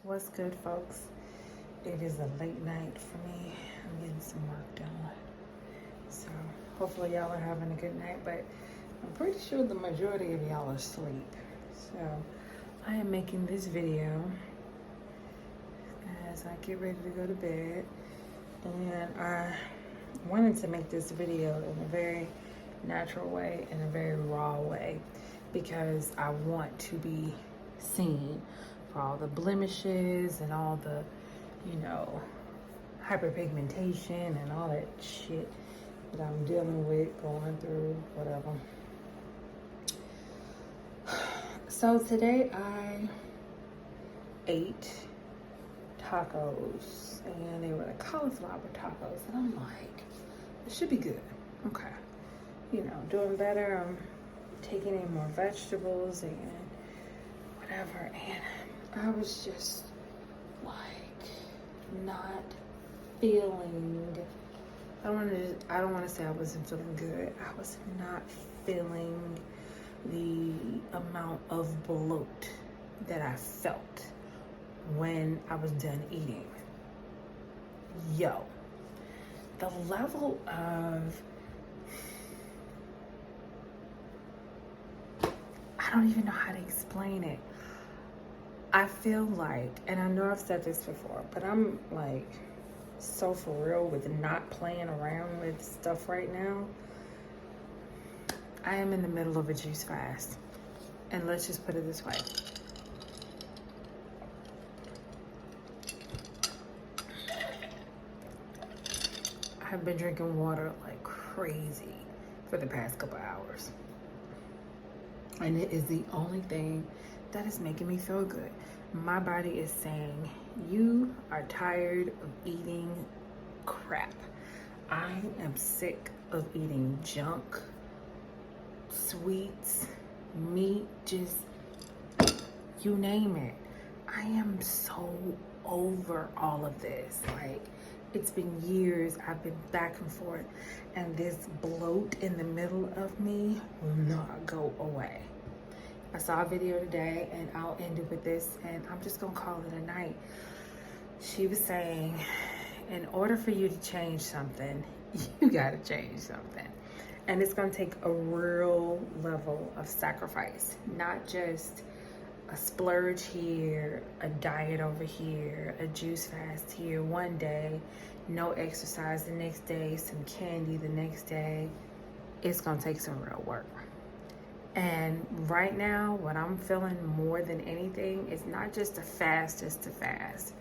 What's good, folks? It is a late night for me. I'm getting some work done. So hopefully y'all are having a good night, but I'm pretty sure the majority of y'all are asleep. So I am making this video as I get ready to go to bed. And I wanted to make this video in a very natural way, in a very raw way, because I want to be seen for all the blemishes and all the, hyperpigmentation and all that shit that I'm dealing with, going through, whatever. So today I ate tacos, and they were the cauliflower tacos, and I'm like, it should be good. Okay. Doing better. I'm taking in more vegetables and whatever, and I was just like not feeling, I don't want to say I wasn't feeling good. I was not feeling the amount of bloat that I felt when I was done eating. The level of, I don't even know how to explain it. I feel like, and I know I've said this before, but I'm like so for real with not playing around with stuff right now. I am in the middle of a juice fast. And let's just put it this way. I've been drinking water like crazy for the past couple hours. And it is the only thing that is making me feel good. My body is saying, you are tired of eating crap. I am sick of eating junk, sweets, meat, just you name it. I am so over all of this. Like, it's been years. I've been back and forth, and this bloat in the middle of me will not go away. I saw a video today, and I'll end it with this, and I'm just gonna call it a night. She was saying, in order for you to change something, you gotta change something. And it's gonna take a real level of sacrifice, not just a splurge here, a diet over here, a juice fast here one day, no exercise the next day, some candy the next day. It's gonna take some real work. And right now, what I'm feeling more than anything is not just a fast, just to fast.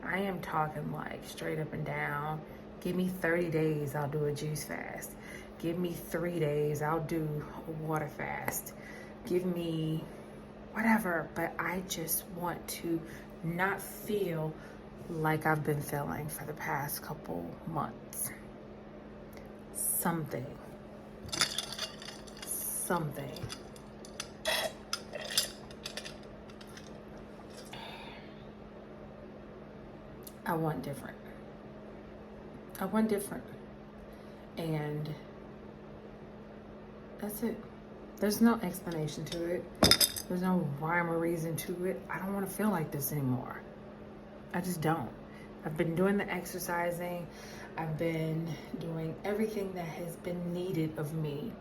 I am talking like straight up and down. Give me 30 days, I'll do a juice fast. Give me 3 days, I'll do a water fast. Give me whatever, but I just want to not feel like I've been feeling for the past couple months. Something. I want different. And that's it. There's no explanation to it. There's no rhyme or reason to it. I don't want to feel like this anymore. I just don't. I've been doing the exercising. I've been doing everything that has been needed of me,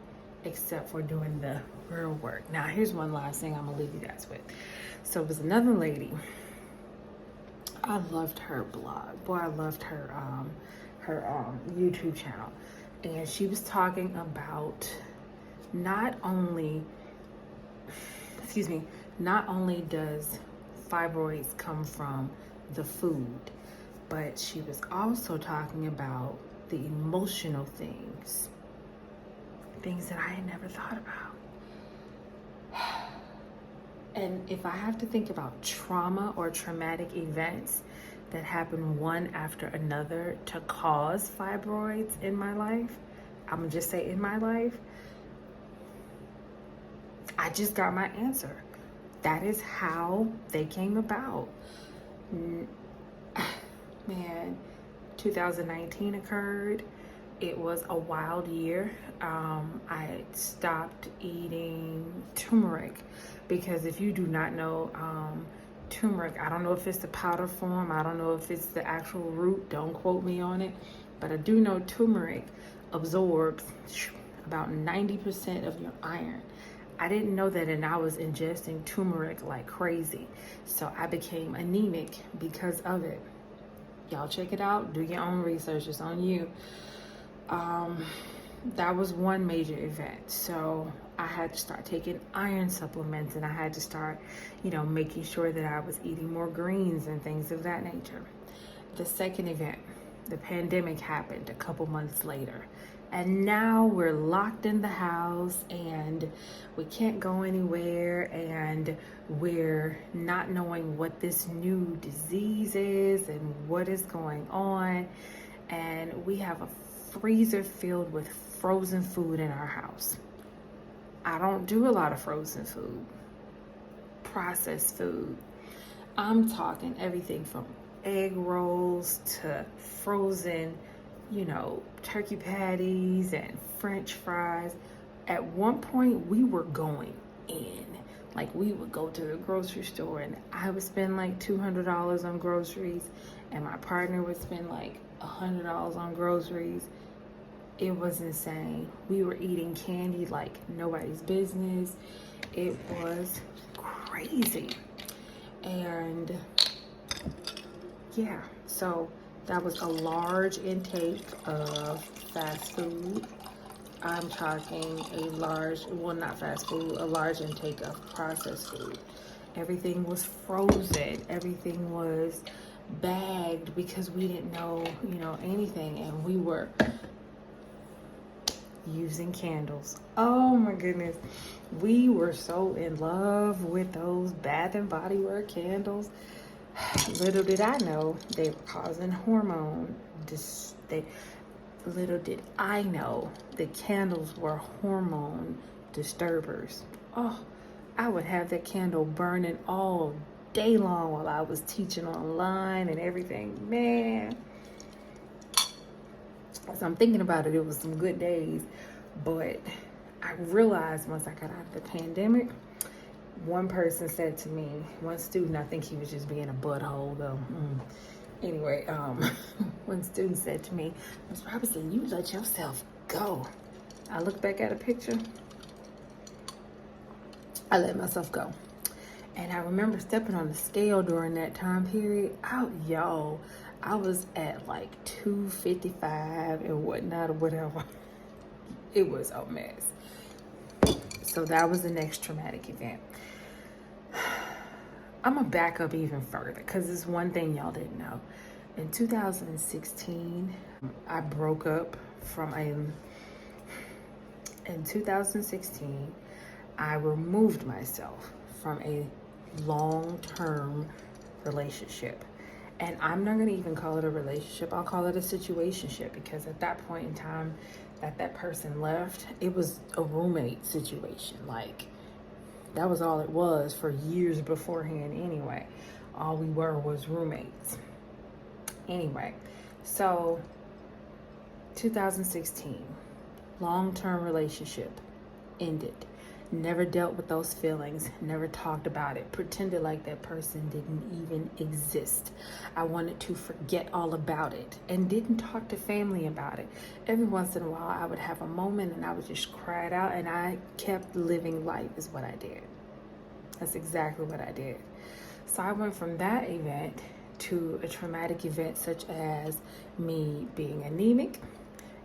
except for doing the real work. Now, here's one last thing I'm gonna leave you guys with. So it was another lady. I loved her blog. Boy, I loved her YouTube channel. And she was talking about not only does fibroids come from the food, but she was also talking about the emotional things that I had never thought about. And if I have to think about trauma or traumatic events that happen one after another to cause fibroids in my life, I'm gonna just say in my life, I just got my answer. That is how they came about. Man, 2019 occurred. It was a wild year. I stopped eating turmeric because if you do not know, turmeric. I don't know if it's the powder form. I don't know if it's the actual root. Don't quote me on it. But I do know turmeric absorbs about 90% of your iron. I didn't know that, and I was ingesting turmeric like crazy. So I became anemic because of it. Y'all check it out. Do your own research. It's on you. That was one major event. So I had to start taking iron supplements, and I had to start, making sure that I was eating more greens and things of that nature. The second event, the pandemic, happened a couple months later. And now we're locked in the house and we can't go anywhere, and we're not knowing what this new disease is and what is going on. And we have a freezer filled with frozen food in our house. I don't do a lot of frozen food, processed food. I'm talking everything from egg rolls to frozen, turkey patties and French fries. At one point, we were going in. Like, we would go to the grocery store and I would spend like $200 on groceries, and my partner would spend like $100 on groceries. It was insane. We were eating candy like nobody's business. It was crazy. And yeah, so that was a large intake of fast food. I'm talking a large intake of processed food. Everything was frozen. Everything was bagged because we didn't know, anything. And we were using candles. Oh my goodness. We were so in love with those Bath and Body Works candles. Little did I know they were causing little did I know the candles were hormone disturbers. Oh, I would have that candle burning all day long while I was teaching online and everything. Man, as I'm thinking about it, it was some good days. But I realized once I got out of the pandemic, one person said to me, one student, I think he was just being a butthole though. Anyway, one student said to me, Ms. Robinson, you let yourself go. I look back at a picture. I let myself go. And I remember stepping on the scale during that time period. I was at like 255 and whatnot or whatever. It was a mess. So that was the next traumatic event. I'm gonna back up even further because it's one thing y'all didn't know. In 2016, I broke up in 2016, I removed myself from a long-term relationship. And I'm not gonna even call it a relationship, I'll call it a situationship, because at that point in time that person left, it was a roommate situation. Like, that was all it was for years beforehand anyway. All we were was roommates. Anyway, so 2016, long-term relationship ended. Never dealt with those feelings, never talked about it, pretended like that person didn't even exist. I wanted to forget all about it and didn't talk to family about it. Every once in a while, I would have a moment and I would just cry it out, and I kept living life is what I did. That's exactly what I did. So I went from that event to a traumatic event such as me being anemic.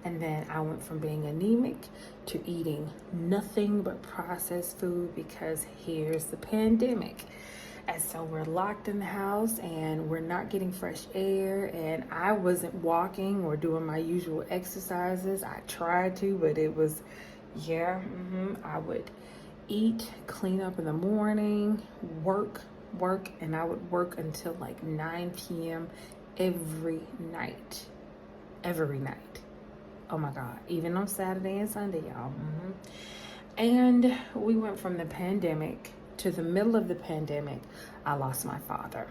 And then I went from being anemic to eating nothing but processed food because here's the pandemic. And so we're locked in the house and we're not getting fresh air, and I wasn't walking or doing my usual exercises. I tried to, but it was, I would eat, clean up in the morning, work, and I would work until like 9 p.m. every night. Oh my God, even on Saturday and Sunday, y'all. And we went from the pandemic to the middle of the pandemic. I lost my father.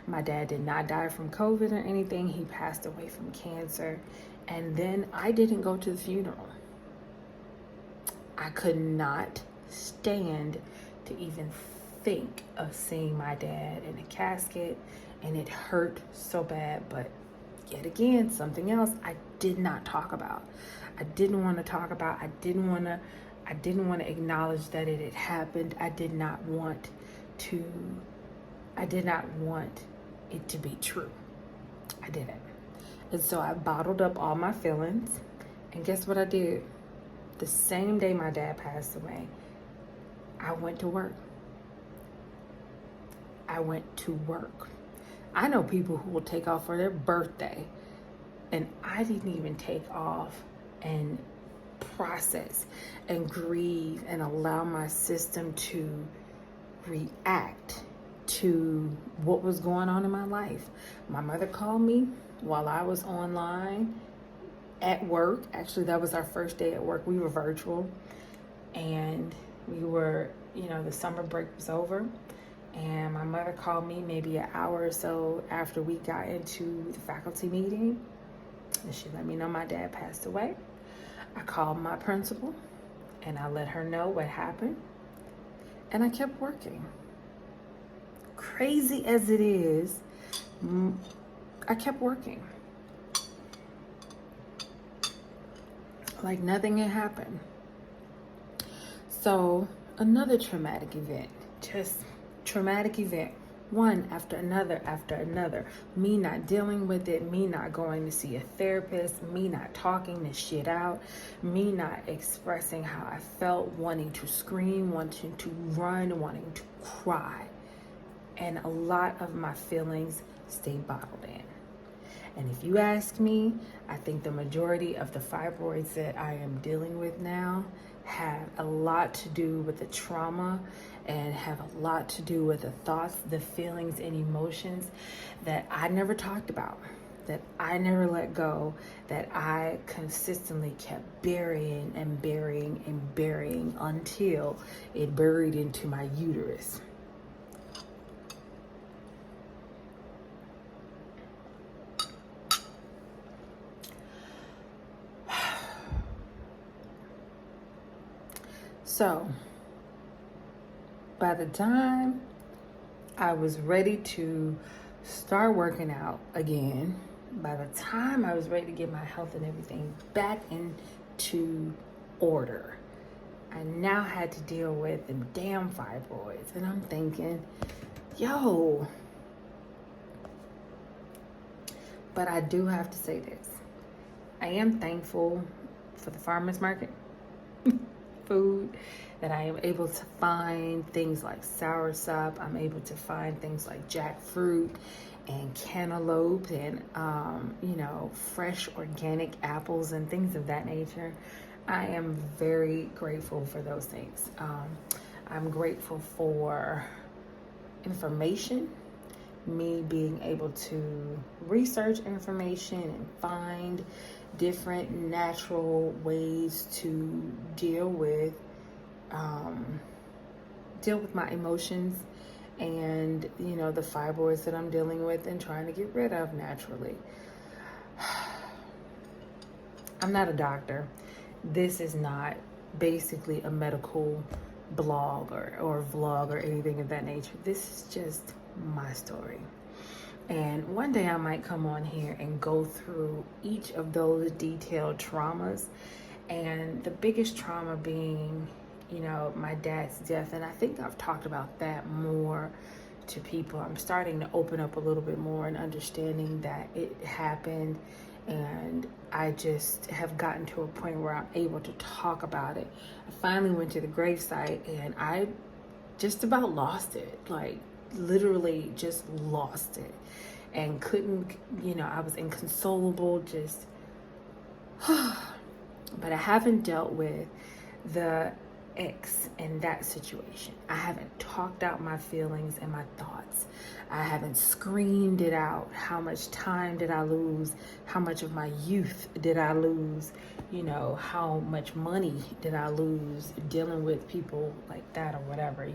My dad did not die from COVID or anything. He passed away from cancer. And then I didn't go to the funeral. I could not stand to even think of seeing my dad in a casket, and it hurt so bad. But yet again, something else I did not talk about. I didn't want to talk about. I didn't want to acknowledge that it had happened. I did not want it to be true. I didn't. And so I bottled up all my feelings. And guess what I did? The same day my dad passed away, I went to work. I know people who will take off for their birthday, and I didn't even take off and process and grieve and allow my system to react to what was going on in my life. My mother called me while I was online at work. Actually, that was our first day at work. We were virtual, and we were, the summer break was over, and my mother called me maybe an hour or so after we got into the faculty meeting, and she let me know my dad passed away. I called my principal, and I let her know what happened, and I kept working. Crazy as it is, I kept working. Like nothing had happened. So another traumatic event, just traumatic event, one after another. Me not dealing with it, me not going to see a therapist, me not talking this shit out, me not expressing how I felt, wanting to scream, wanting to run, wanting to cry. And a lot of my feelings stay bottled in. And if you ask me, I think the majority of the fibroids that I am dealing with now have a lot to do with the trauma and have a lot to do with the thoughts, the feelings, and emotions that I never talked about, that I never let go, that I consistently kept burying until it buried into my uterus. So, by the time I was ready to start working out again, by the time I was ready to get my health and everything back into order, I now had to deal with the damn fibroids. And I'm thinking, yo. But I do have to say this. I am thankful for the farmer's market food, that I am able to find things like soursop. I'm able to find things like jackfruit and cantaloupe and, fresh organic apples and things of that nature. I am very grateful for those things. I'm grateful for information, me being able to research information and find different natural ways to deal with my emotions and the fibroids that I'm dealing with and trying to get rid of naturally. I'm not a doctor. This is not basically a medical blog or vlog or anything of that nature. This is just my story. And one day I might come on here and go through each of those detailed traumas. And the biggest trauma being, my dad's death. And I think I've talked about that more to people. I'm starting to open up a little bit more and understanding that it happened. And I just have gotten to a point where I'm able to talk about it. I finally went to the gravesite and I just about lost it. Like, literally just lost it and couldn't, I was inconsolable, just, but I haven't dealt with the ex in that situation. I haven't talked out my feelings and my thoughts. I haven't screamed it out. How much time did I lose? How much of my youth did I lose? How much money did I lose dealing with people like that or whatever,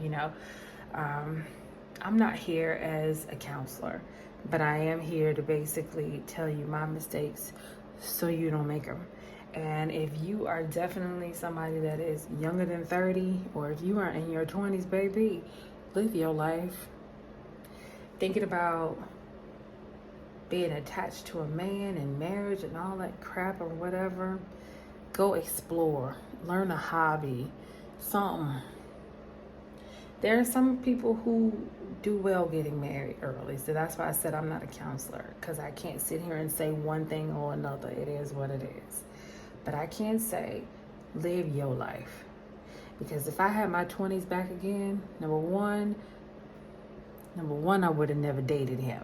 I'm not here as a counselor, but I am here to basically tell you my mistakes so you don't make them. And if you are definitely somebody that is younger than 30, or if you are in your 20s, baby, live your life. Thinking about being attached to a man and marriage and all that crap or whatever, go explore, learn a hobby, something. There are some people who do well getting married early, so that's why I said I'm not a counselor, because I can't sit here and say one thing or another. It is what it is. But I can say, live your life. Because if I had my 20s back again, number one, I would have never dated him.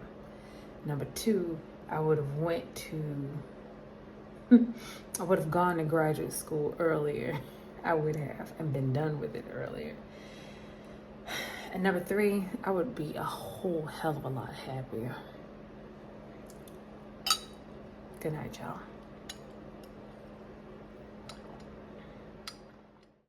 Number two, I would have I would have gone to graduate school earlier. I would have, and been done with it earlier. And number three, I would be a whole hell of a lot happier. Good night, y'all.